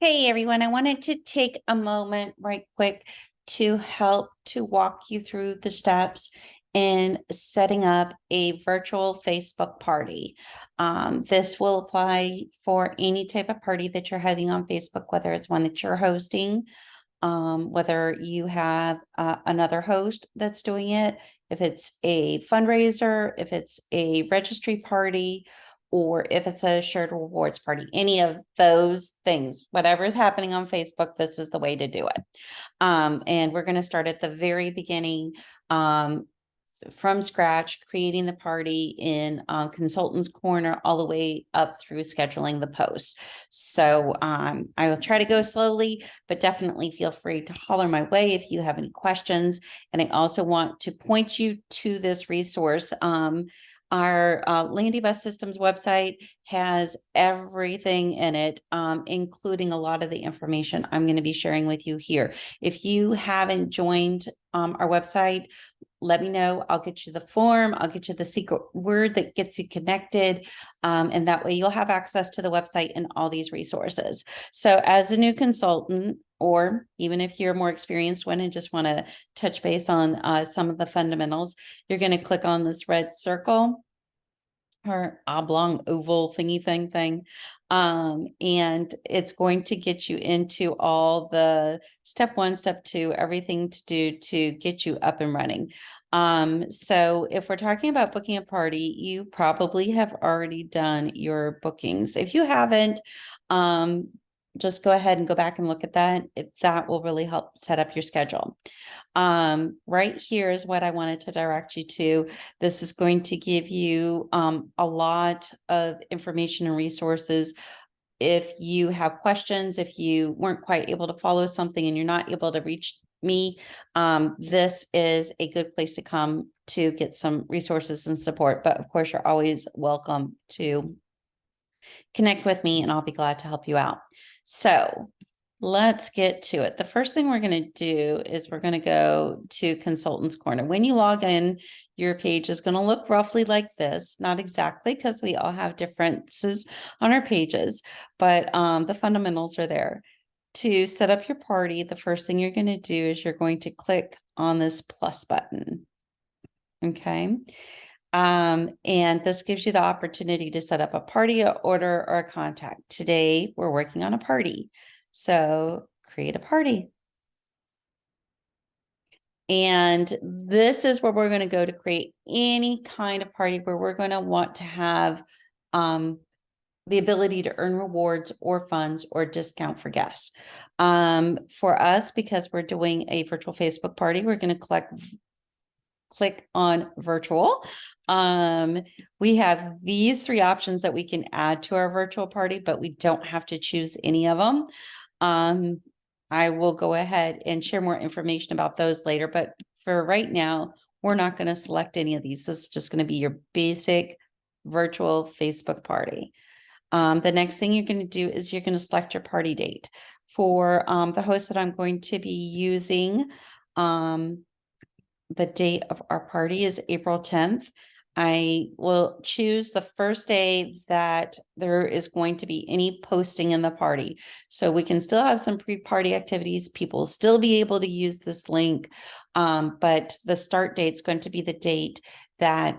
Hey everyone, I wanted to take a moment right quick to help to walk you through the steps in setting up a virtual Facebook party. This will apply for any type of party that you're having on Facebook, whether it's one that you're hosting, whether you have another host that's doing it, if it's a fundraiser, if it's a registry party, or if it's a shared rewards party, any of those things, whatever is happening on Facebook, this is the way to do it. And we're going to start at the very beginning. From scratch, creating the party in Consultants Corner all the way up through scheduling the post. So I will try to go slowly, but definitely feel free to holler my way if you have any questions. And I also want to point you to this resource. Our Landy Bus Systems website has everything in it, including a lot of the information I'm going to be sharing with you here. If you haven't joined our website, let me know. I'll get you the form. I'll get you the secret word that gets you connected. And that way you'll have access to the website and all these resources. So as a new consultant, or even if you're a more experienced one and just want to touch base on some of the fundamentals, you're going to click on this red circle or oblong oval thingy thing. And it's going to get you into all the step 1, step 2, everything to do to get you up and running. So if we're talking about booking a party, you probably have already done your bookings. If you haven't, just go ahead and go back and look at that. That will really help set up your schedule. Right here is what I wanted to direct you to. This is going to give you a lot of information and resources. If you have questions, if you weren't quite able to follow something and you're not able to reach me, this is a good place to come to get some resources and support. But of course, you're always welcome to connect with me and I'll be glad to help you out. So let's get to it. The first thing we're going to do is we're going to go to Consultants Corner. When you log in, your page is going to look roughly like this. Not exactly, because we all have differences on our pages, but the fundamentals are there. To set up your party, the first thing you're going to do is you're going to click on this plus button. Okay. And this gives you the opportunity to set up a party, a order, or a contact. Today, we're working on a party. So create a party. And this is where we're going to go to create any kind of party where we're going to want to have the ability to earn rewards or funds or discount for guests. For us, because we're doing a virtual Facebook party, we're going to click on virtual. We have these 3 options that we can add to our virtual party, but we don't have to choose any of them. I will go ahead and share more information about those later, but for right now, we're not going to select any of these. This is just going to be your basic virtual Facebook party. The next thing you're going to do is you're going to select your party date. For the host that I'm going to be using, the date of our party is April 10th. I will choose the first day that there is going to be any posting in the party. So we can still have some pre-party activities. People will still be able to use this link. But the start date is going to be the date that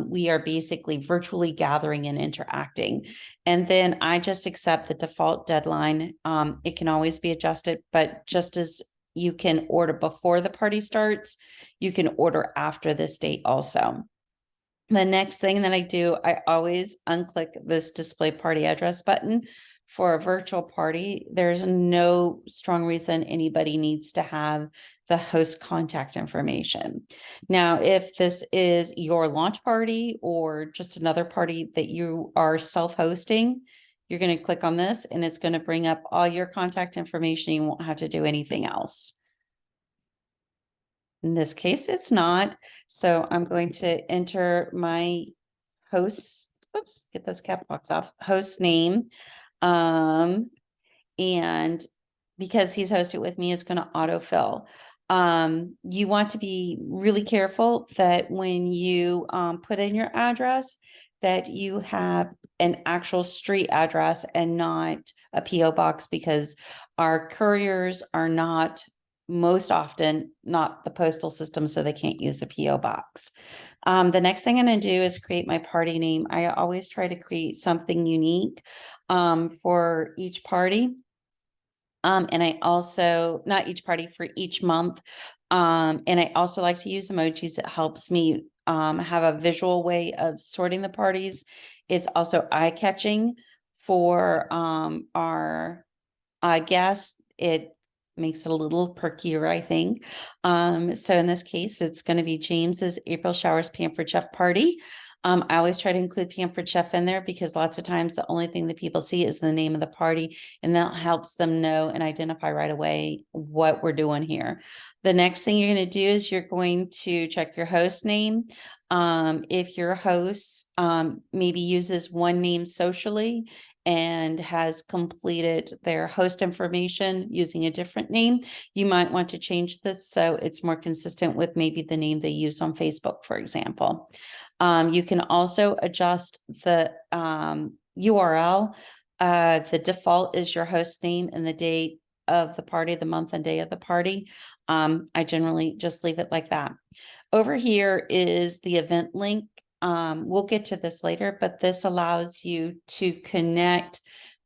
we are basically virtually gathering and interacting. And then I just accept the default deadline. It can always be adjusted, but just as you can order before the party starts, you can order after this date also. The next thing that I do, I always unclick this display party address button. For a virtual party, there's no strong reason anybody needs to have the host contact information. Now, if this is your launch party or just another party that you are self-hosting, you're going to click on this and it's going to bring up all your contact information. You won't have to do anything else. In this case, it's not. So I'm going to enter my host, oops, get those cap locks off, host name. And because he's hosted with me, it's going to autofill. You want to be really careful that when you put in your address, that you have an actual street address and not a PO box because our couriers are not most often not the postal system, so they can't use a PO box. The next thing I'm going to do is create my party name. I always try to create something unique for each party. And I also, not each party, for each month. And I also like to use emojis. It helps me have a visual way of sorting the parties. It's also eye-catching for our guests. It makes it a little perkier, I think. So in this case, it's going to be James's April Showers Pampered Chef Party. I always try to include Pampered Chef in there because lots of times the only thing that people see is the name of the party, and that helps them know and identify right away what we're doing here. The next thing you're going to do is you're going to check your host name. If your host maybe uses one name socially and has completed their host information using a different name, you might want to change this so it's more consistent with maybe the name they use on Facebook, for example. You can also adjust the URL. The default is your host name and the date of the party, the month and day of the party. I generally just leave it like that. Over here is the event link. We'll get to this later, but this allows you to connect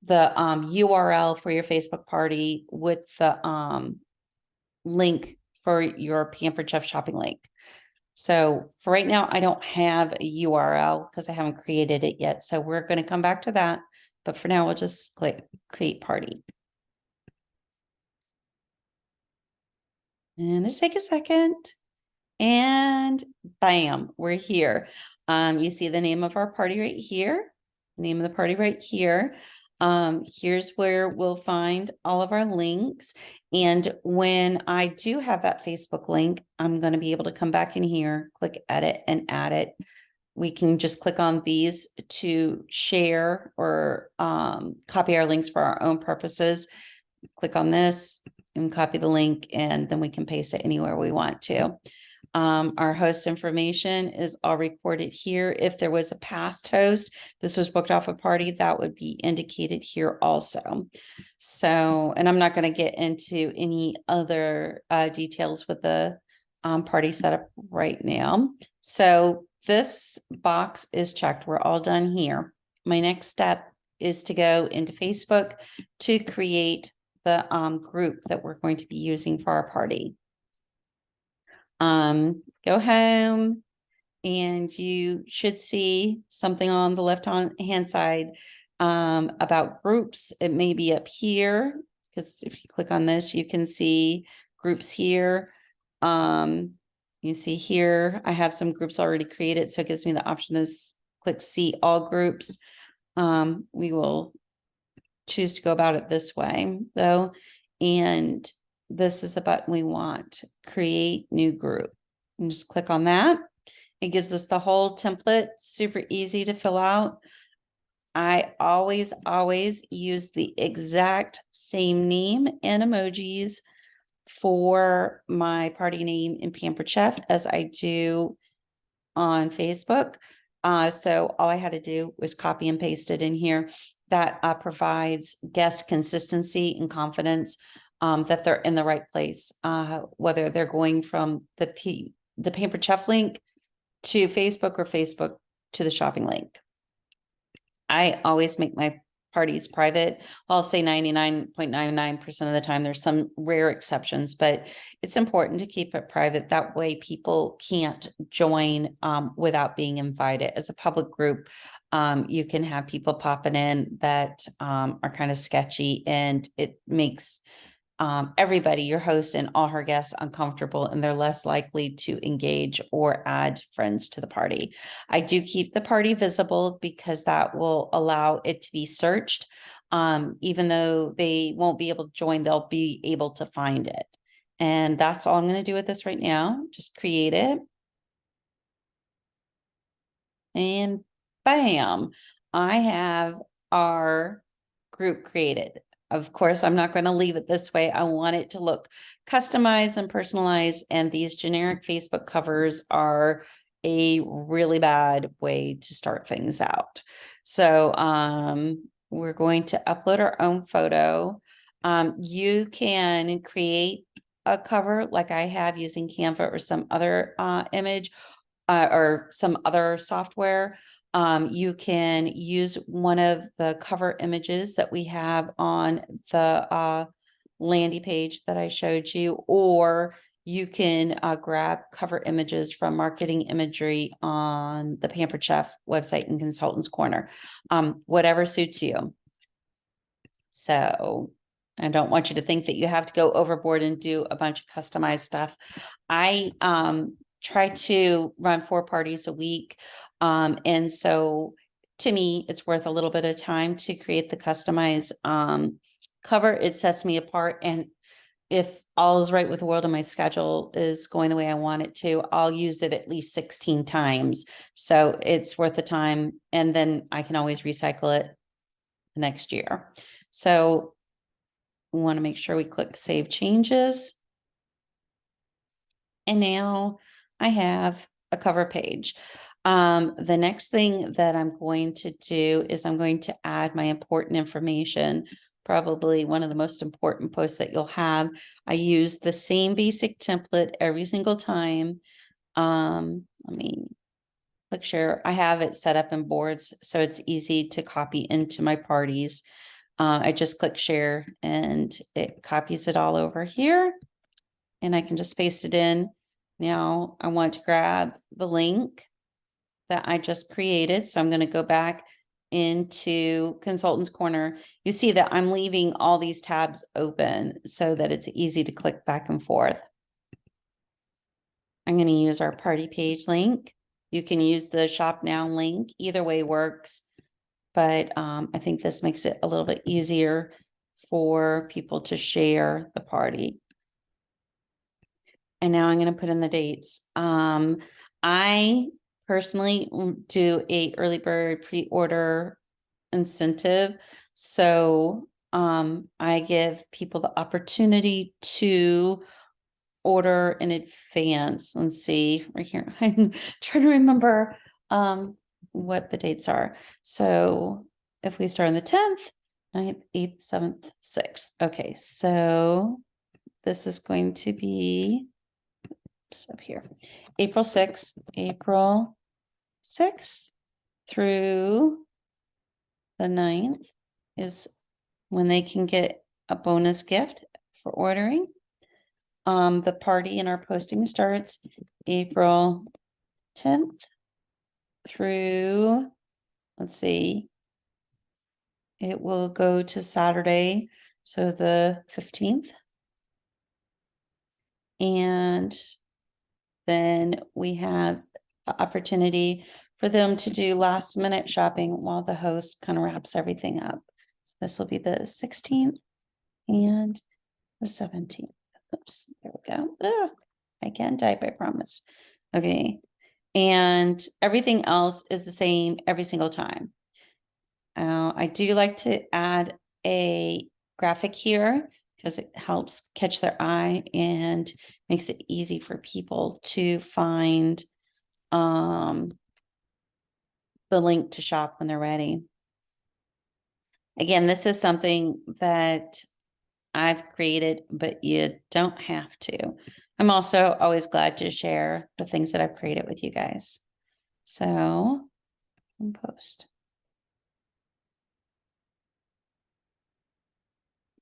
the URL for your Facebook party with the link for your Pampered Chef shopping link. So for right now, I don't have a URL because I haven't created it yet. So we're going to come back to that. But for now, we'll just click create party. And just take a second. And bam, we're here. You see the name of our party right here, name of the party right here. Here's where we'll find all of our links. And when I do have that Facebook link, I'm going to be able to come back in here, click edit and add it. We can just click on these to share or copy our links for our own purposes. Click on this and copy the link, and then we can paste it anywhere we want to. Our host information is all recorded here. If there was a past host, this was booked off a party, that would be indicated here also. So, and I'm not going to get into any other details with the party setup right now. So this box is checked. We're all done here. My next step is to go into Facebook to create the group that we're going to be using for our party. Go home and you should see something on the left hand side about groups. It may be up here because if you click on this, you can see groups here. You see here, I have some groups already created, so it gives me the option to click see all groups. We will choose to go about it this way though, and this is the button we want, create new group, and just click on that. It gives us the whole template, super easy to fill out. I always use the exact same name and emojis for my party name in Pampered Chef as I do on Facebook. So all I had to do was copy and paste it in here. That provides guest consistency and confidence that they're in the right place, whether they're going from the Pampered Chef link to Facebook or Facebook to the shopping link. I always make my parties private. Well, I'll say 99.99% of the time. There's some rare exceptions, but it's important to keep it private. That way people can't join without being invited. As a public group, you can have people popping in that are kind of sketchy, and it makes everybody, your host and all her guests, uncomfortable, and they're less likely to engage or add friends to the party. I do keep the party visible because that will allow it to be searched. Even though they won't be able to join, they'll be able to find it. And that's all I'm going to do with this right now. Just create it. And bam, I have our group created. Of course, I'm not going to leave it this way. I want it to look customized and personalized. And these generic Facebook covers are a really bad way to start things out. So we're going to upload our own photo. You can create a cover like I have using Canva or some other image or some other software. You can use one of the cover images that we have on the landing page that I showed you, or you can grab cover images from Marketing Imagery on the Pampered Chef website and Consultants Corner, whatever suits you. So I don't want you to think that you have to go overboard and do a bunch of customized stuff. I try to run 4 parties a week. And so to me, it's worth a little bit of time to create the customized cover. It sets me apart. And if all is right with the world and my schedule is going the way I want it to, I'll use it at least 16 times. So it's worth the time. And then I can always recycle it the next year. So we want to make sure we click Save Changes. And now I have a cover page. The next thing that I'm going to do is I'm going to add my important information, probably one of the most important posts that you'll have. I use the same basic template every single time. Let me click share. I have it set up in boards, so it's easy to copy into my parties. I just click share and it copies it all over here, and I can just paste it in. Now I want to grab the link that I just created. So I'm going to go back into Consultants Corner. You see that I'm leaving all these tabs open so that it's easy to click back and forth. I'm going to use our party page link. You can use the Shop Now link. Either way works. But I think this makes it a little bit easier for people to share the party. And now I'm going to put in the dates. I personally do a early bird pre-order incentive. So I give people the opportunity to order in advance. Let's see right here. I'm trying to remember what the dates are. So if we start on the 10th, 9th, 8th, 7th, 6th. Okay, so this is going to be up here, April 6th through the 9th is when they can get a bonus gift for ordering. The party and our posting starts April 10th through, let's see, it will go to Saturday, so the 15th. And then we have the opportunity for them to do last minute shopping while the host kind of wraps everything up. So this will be the 16th and the 17th. Oops, there we go. Ugh, I can't type, I promise. Okay. And everything else is the same every single time. I do like to add a graphic here because it helps catch their eye and makes it easy for people to find the link to shop when they're ready. Again, this is something that I've created, but you don't have to. I'm also always glad to share the things that I've created with you guys. So, post.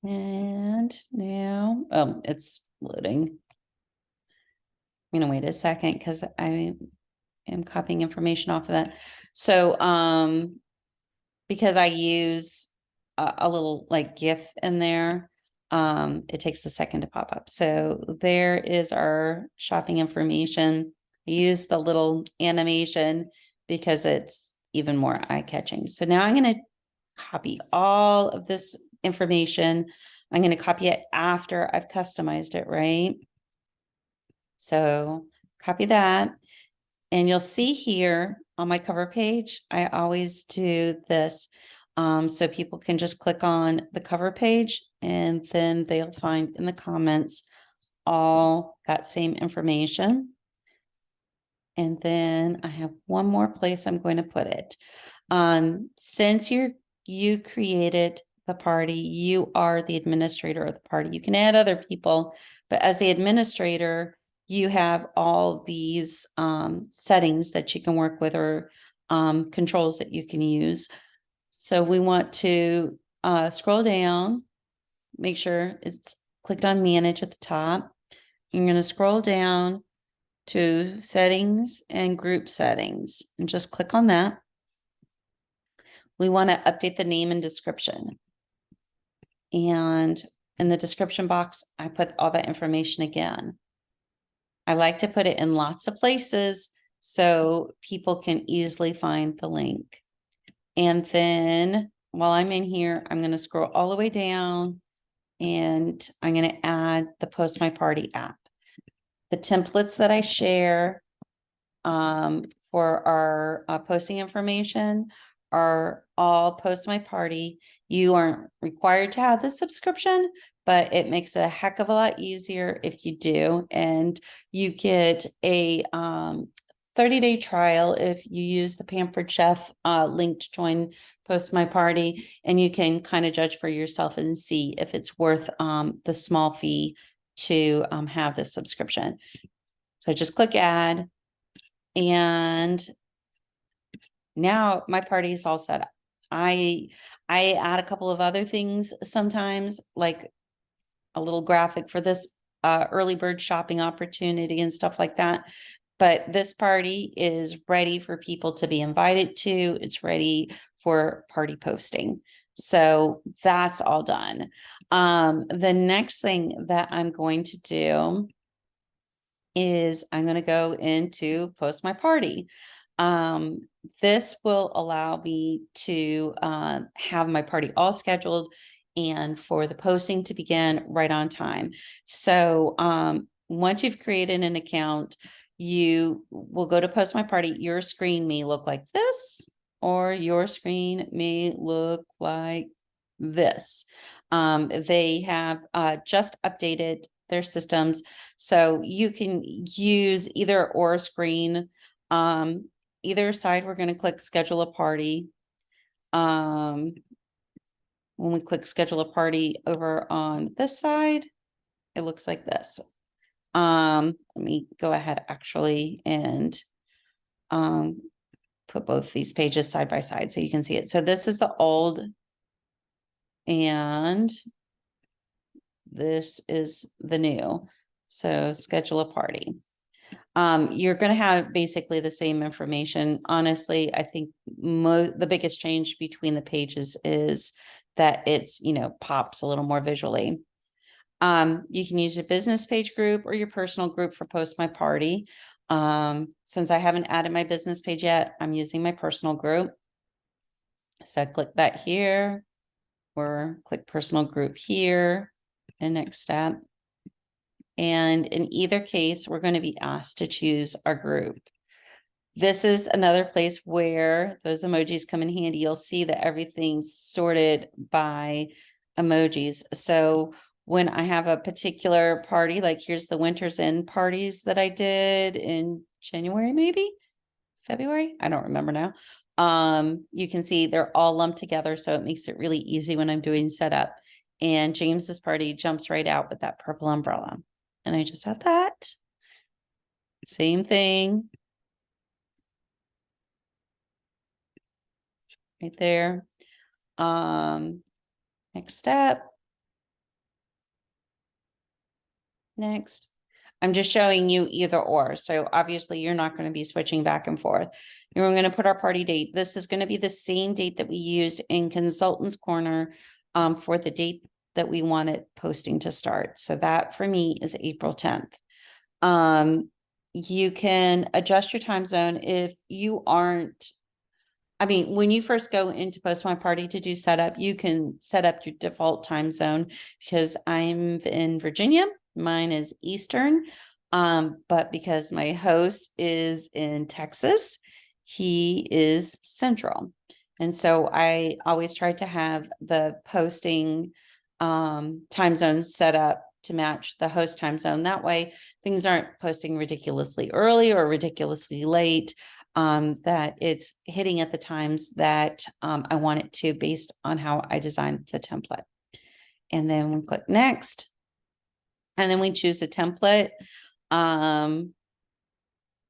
And now, it's loading. I'm gonna wait a second because I am copying information off of that. So, because I use a little like GIF in there, it takes a second to pop up. So there is our shopping information. I use the little animation because it's even more eye-catching. So now I'm going to copy all of this information. I'm going to copy it after I've customized it, right? So copy that. And you'll see here on my cover page, I always do this. So people can just click on the cover page and then they'll find in the comments all that same information. And then I have one more place I'm going to put it. Since you're you created the party. You are the administrator of the party. You can add other people, but as the administrator, you have all these settings that you can work with, or controls that you can use. So we want to scroll down, make sure it's clicked on manage at the top. You're going to scroll down to settings and group settings and just click on that. We want to update the name and description. And in the description box, I put all that information again. I like to put it in lots of places so people can easily find the link. And then while I'm in here, I'm going to scroll all the way down and I'm going to add the Post My Party app. The templates that I share for our posting information are all Post My Party. You aren't required to have the subscription, but it makes it a heck of a lot easier if you do. And you get a 30-day trial if you use the Pampered Chef link to join Post My Party, and you can kind of judge for yourself and see if it's worth the small fee to have this subscription. So just click add, and now my party is all set up. I add a couple of other things sometimes, like a little graphic for this early bird shopping opportunity and stuff like that. But this party is ready for people to be invited to. It's ready for party posting. So that's all done. The next thing that I'm going to do is I'm going to go into Post My Party. This will allow me to have my party all scheduled and for the posting to begin right on time. So once you've created an account, you will go to Post My Party. Your screen may look like this, or your screen may look like this. They have just updated their systems, so you can use either or screen. Either side, we're going to click schedule a party. When we click schedule a party over on this side, it looks like this. Let me go ahead actually and put both these pages side by side so you can see it. So this is the old and this is the new. So schedule a party. You're going to have basically the same information. Honestly, I think the biggest change between the pages is that it's, pops a little more visually. You can use your business page group or your personal group for Post My Party. Since I haven't added my business page yet, I'm using my personal group. So I click that here, or click personal group here, and next step. And in either case, we're going to be asked to choose our group. This is another place where those emojis come in handy. You'll see that everything's sorted by emojis. So when I have a particular party, like here's the Winter's End parties that I did in January, maybe February, I don't remember now. You can see they're all lumped together, so it makes it really easy when I'm doing setup. And James's party jumps right out with that purple umbrella. And I just have that. Same thing. Right there. Next step. Next. I'm just showing you either or. So obviously you're not going to be switching back and forth. You're going to put our party date. This is going to be the same date that we used in Consultants Corner for the date that we wanted posting to start. So that for me is April 10th. You can adjust your time zone if you aren't, when you first go into Post My Party to do setup, you can set up your default time zone because I'm in Virginia. Mine is Eastern. But because my host is in Texas, he is Central. And so I always try to have the posting time zone set up to match the host time zone. That way things aren't posting ridiculously early or ridiculously late. that it's hitting at the times that I want it to based on how I designed the template. And then we click next. And then we choose a template.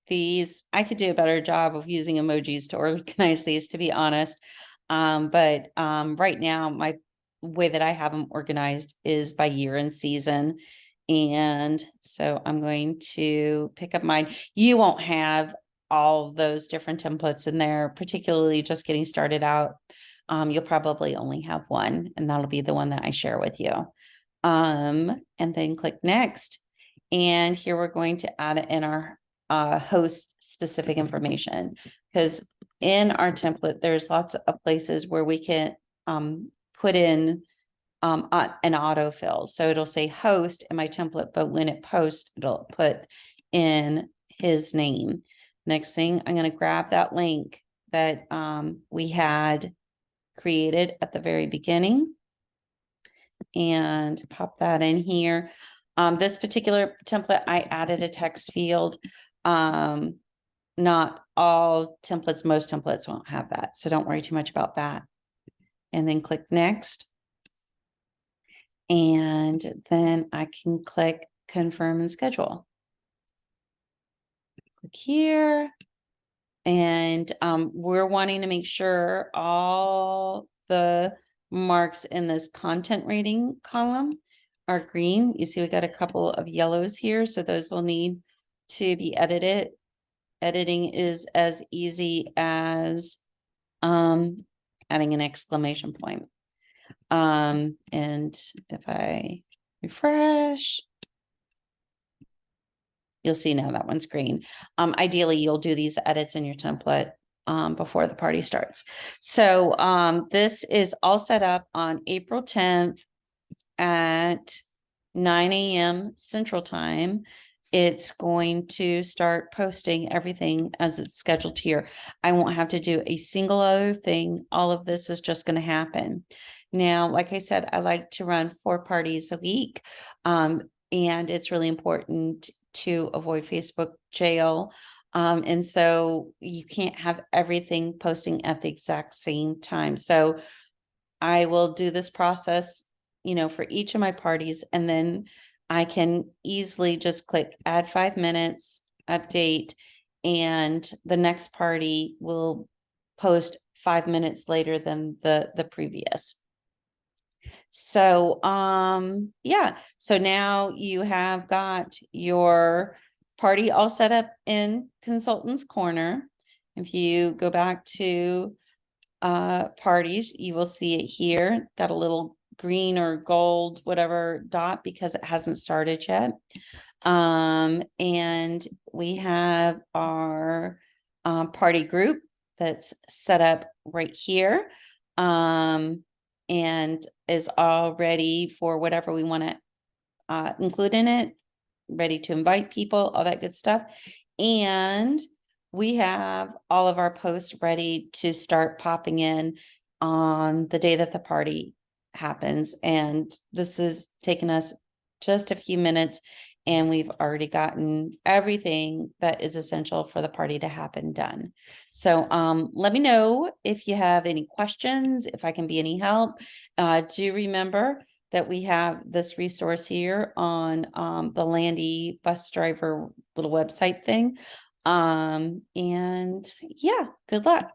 These, I could do a better job of using emojis to organize these, to be honest. But right now, my way that I have them organized is by year and season. And so I'm going to pick up mine. You won't have all those different templates in there, particularly just getting started out. You'll probably only have one, and that'll be the one that I share with you. And then click next. And here we're going to add in our host specific information, because in our template, there's lots of places where we can put in an autofill. So it'll say host in my template, but when it posts, it'll put in his name. Next thing, I'm going to grab that link that we had created at the very beginning and pop that in here. This particular template, I added a text field. Not all templates, most templates won't have that, so don't worry too much about that. And then click next. And then I can click confirm and schedule. Click here. And we're wanting to make sure all the marks in this content rating column are green. You see we got a couple of yellows here, so those will need to be edited. Editing is as easy as adding an exclamation point. And if I refresh, you'll see now that one's green. Ideally, you'll do these edits in your template before the party starts. So this is all set up on April 10th at 9 a.m. Central Time. It's going to start posting everything as it's scheduled here. I won't have to do a single other thing. All of this is just going to happen. Now, like I said, I like to run 4 parties a week. And it's really important to avoid Facebook jail. And so you can't have everything posting at the exact same time. So I will do this process, for each of my parties, and then I can easily just click add 5 minutes, update, and the next party will post 5 minutes later than the previous. So, yeah, so now you have got your party all set up in Consultants Corner. If you go back to parties, you will see it here. Got a little green or gold, whatever dot, because it hasn't started yet. And we have our party group that's set up right here. And is all ready for whatever we want to include in it, ready to invite people, all that good stuff. And we have all of our posts ready to start popping in on the day that the party happens. And this has taken us just a few minutes, and we've already gotten everything that is essential for the party to happen done. So let me know if you have any questions, if I can be any help. Do remember that we have this resource here on the Landy bus driver little website thing. And yeah, good luck.